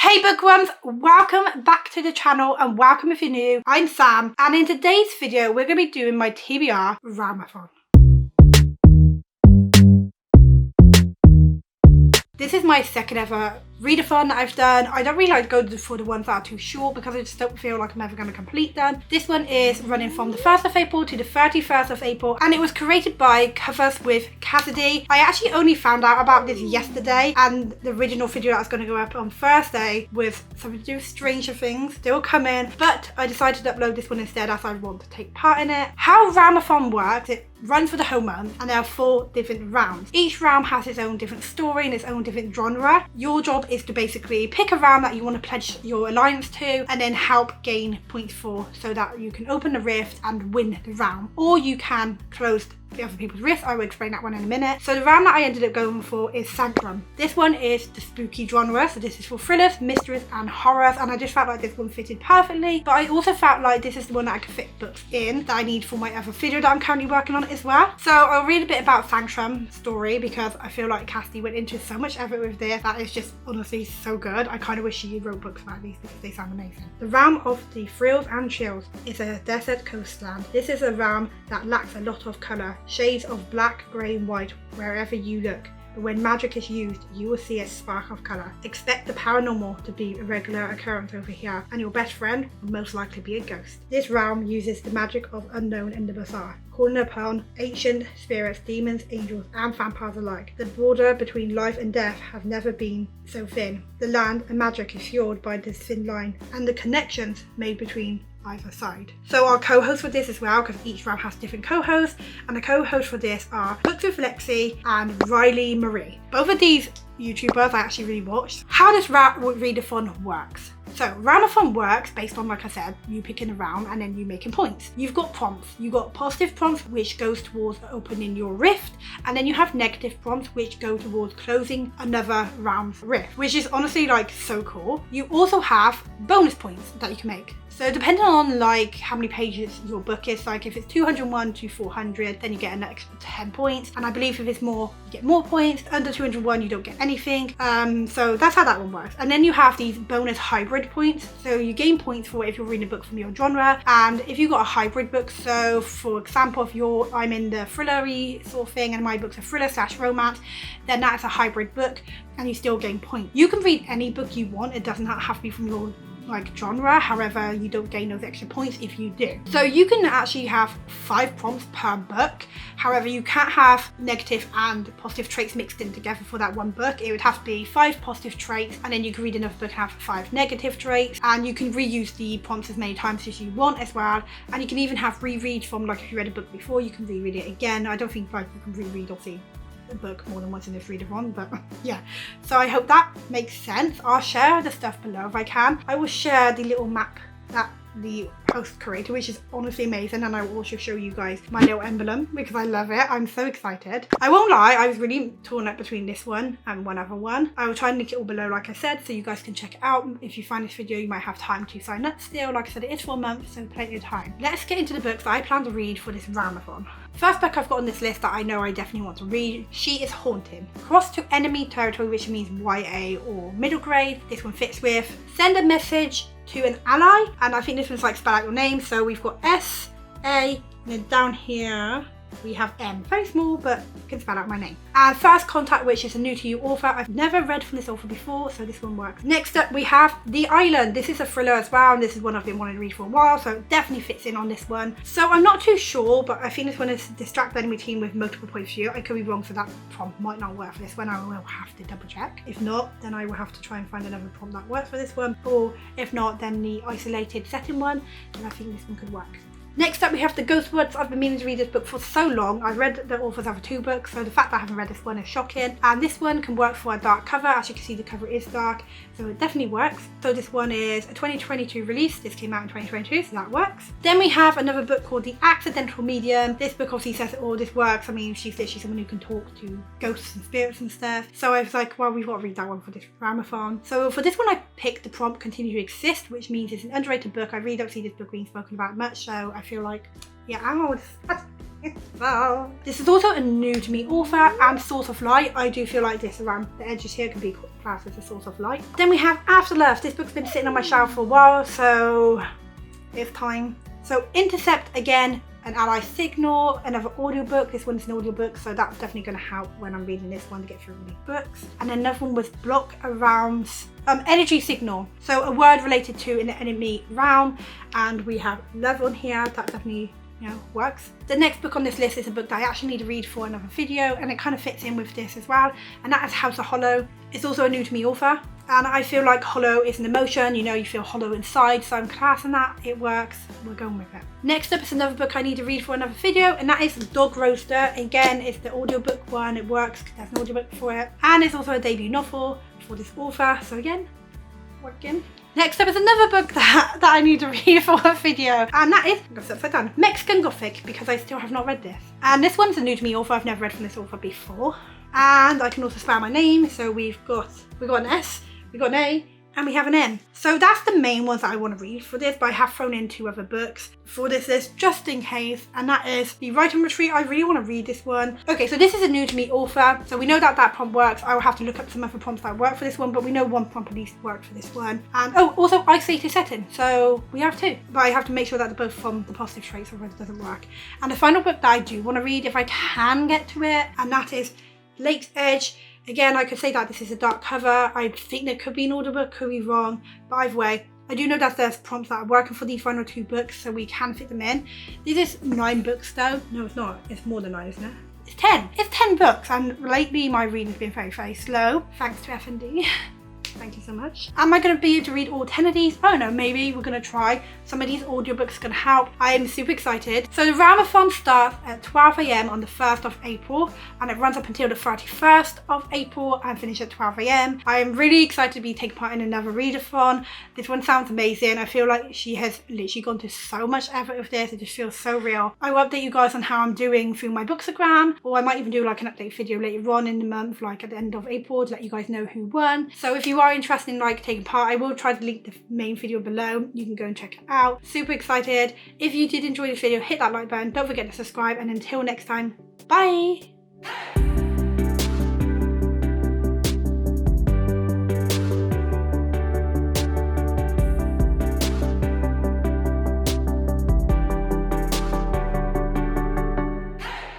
Hey bookworms, welcome back to the channel and welcome if you're new. I'm Sam and in today's video we're going to be doing my TBR Realmathon. This is my second ever readathon that I've done. I don't really like to go for the ones that are too short because I just don't feel like I'm ever going to complete them. This one is running from the 1st of April to the 31st of April and it was created by Covers with Cassidy. I actually only found out about this yesterday and the original video that was going to go up on Thursday with something to do with Stranger Things still coming, but I decided to upload this one instead as I want to take part in it. How Realmathon works, it runs for the whole month and there are 4 different rounds. Each round has its own different story and its own different genre. Your job is to basically pick a round that you want to pledge your alliance to and then help gain points for so that you can open the rift and win the round, or you can close the other people's rift. I will explain that one in a minute. So the round that I ended up going for is Sandrum. This one is the spooky genre, so this is for thrillers, mysteries and horrors, and I just felt like this one fitted perfectly, but I also felt like this is the one that I could fit books in that I need for my other video that I'm currently working on as well. So I'll read a bit about Sandrum's story because I feel like Cassidy went into so much effort with this that is just honestly so good. I kind of wish she wrote books about these because they sound amazing. The realm of the thrills and chills is a desert coastland. This is a realm that lacks a lot of colour, shades of black, grey and white wherever you look. But when magic is used, you will see a spark of colour. Expect the paranormal to be a regular occurrence over here, and your best friend will most likely be a ghost. This realm uses the magic of unknown and the bizarre, calling upon ancient spirits, demons, angels and vampires alike. The border between life and death has never been so thin. The land and magic is fueled by this thin line and the connections made between either side. So our co-hosts for this as well, because each round has different co-hosts, and the co-hosts for this are Books with Lexi and Riley Marie. Both of these YouTubers I actually really watched. How this readathon works. So Realmathon works based on, like I said, you picking a round and then you making points. You've got prompts. You've got positive prompts which goes towards opening your rift, and then you have negative prompts which go towards closing another round's rift, which is honestly like so cool. You also have bonus points that you can make. So depending on like how many pages your book is, like if it's 201 to 400 then you get an extra 10 points, and I believe if it's more you get more points. Under 201 you don't get anything. So that's how that one works. And then you have these bonus hybrid points, so you gain points for if you're reading a book from your genre, and if you've got a hybrid book, so for example if I'm in the thrillery sort of thing and my book's a thriller / romance, then that's a hybrid book and you still gain points. You can read any book you want, it doesn't have to be from your genre, however you don't gain those extra points if you do. So you can actually have 5 prompts per book, however you can't have negative and positive traits mixed in together for that one book. It would have to be 5 positive traits and then you can read another book and have 5 negative traits, and you can reuse the prompts as many times as you want as well, and you can even have reread from, like if you read a book before you can reread it again. I don't think like you can reread or see the book more than once in this readathon, but yeah. So I hope that makes sense. I'll share the stuff below if I can. I will share the little map that the host created, which is honestly amazing, and I will also show you guys my little emblem because I love it. I'm so excited. I won't lie, I was really torn up between this one and one other one. I will try and link it all below like I said so you guys can check it out. If you find this video you might have time to sign up still. Like I said, it is for a month, so plenty of time. Let's get into the books that I plan to read for this Realmathon. First book I've got on this list that I know I definitely want to read, She is Haunting. Cross to enemy territory, which means YA or middle grade. This one fits with send a message to an ally, and I think this one's like spell out your name, so we've got S, A, and then down here we have M. Very small, but you can spell out my name. And First Contact, which is a new to you author. I've never read from this author before, so this one works. Next up we have The Island. This is a thriller as well, and this is one I've been wanting to read for a while, so it definitely fits in on this one. So I'm not too sure, but I think this one is distract the enemy team with multiple points of view. I could be wrong, so that prompt might not work for this one. I will have to double check. If not, then I will have to try and find another prompt that works for this one, or if not, then the isolated setting one, and I think this one could work. Next up we have The Ghost Woods. I've been meaning to read this book for so long. I've read the author's other 2 books, so the fact that I haven't read this one is shocking. And this one can work for a dark cover. As you can see, the cover is dark, so it definitely works. So this one is a 2022 release. This came out in 2022, so that works. Then we have another book called The Accidental Medium. This book obviously says all this works. I mean, she's literally someone who can talk to ghosts and spirits and stuff. So I was like, well, we've got to read that one for this Realmathon. So for this one, I picked the prompt Continue to Exist, which means it's an underrated book. I really don't see this book being spoken about much, so I feel like, yeah, I'm always This is also a new to me author and source of light. I do feel like this around the edges here can be class is a source of light. Then we have Afterlife. This book's been sitting on my shelf for a while, so it's time. So Intercept, again, an ally signal, another audiobook. This one's an audiobook, so that's definitely going to help when I'm reading this one to get through all these books. And another one was Block Around's energy signal, so a word related to an enemy realm, and we have love on here. That definitely, you know, works. The next book on this list is a book that I actually need to read for another video, and it kind of fits in with this as well, and that is House of Hollow. It's also a new to me author, and I feel like hollow is an emotion, you know, you feel hollow inside, so I'm classing that. It works, we're going with it. Next up is another book I need to read for another video, and that is Dog Roaster. Again, it's the audiobook one. It works because there's an audiobook for it, and it's also a debut novel for this author, so again, working. Next up is another book that I need to read for a video, and that is, I've upside down, Mexican Gothic, because I still have not read this. And this one's a new to me author. I've never read from this author before, and I can also spell my name. So we've got an S, we've got an A, and we have an M. So that's the main ones that I want to read for this, but I have thrown in 2 other books for this list just in case, and that is The Writing Retreat. I really want to read this one. Okay, so this is a new to me author, so we know that that prompt works. I will have to look up some other prompts that work for this one, but we know one prompt at least worked for this one. And oh, also isolated setting, so we have 2, but I have to make sure that they're both from the positive traits, otherwise it doesn't work. And the final book that I do want to read, if I can get to it, and that is Lake's Edge. Again, I could say that this is a dark cover. I think there could be an audiobook, could be wrong, but either way, I do know that there's prompts that are working for these final 2 books, so we can fit them in. This is 9 books though. No, it's not. It's more than 9, isn't it? It's 10. It's 10 books, and lately my reading's been very, very slow. Thanks to F&D. Thank you so much. Am I going to be able to read all 10 of these? I don't know, maybe we're going to try. Some of these audiobooks are going to help. I am super excited. So the Realmathon starts at 12 AM on the 1st of April, and it runs up until the 31st of April and finishes at 12 AM. I am really excited to be taking part in another readathon. This one sounds amazing. I feel like she has literally gone to so much effort with this. It just feels so real. I will update you guys on how I'm doing through my Bookstagram, or I might even do like an update video later on in the month, like at the end of April, to let you guys know who won. So if you are interested in like taking part, I will try to link the main video below. You can go and check it out. Super excited. If you did enjoy this video, hit that like button. Don't forget to subscribe, and until next time, bye.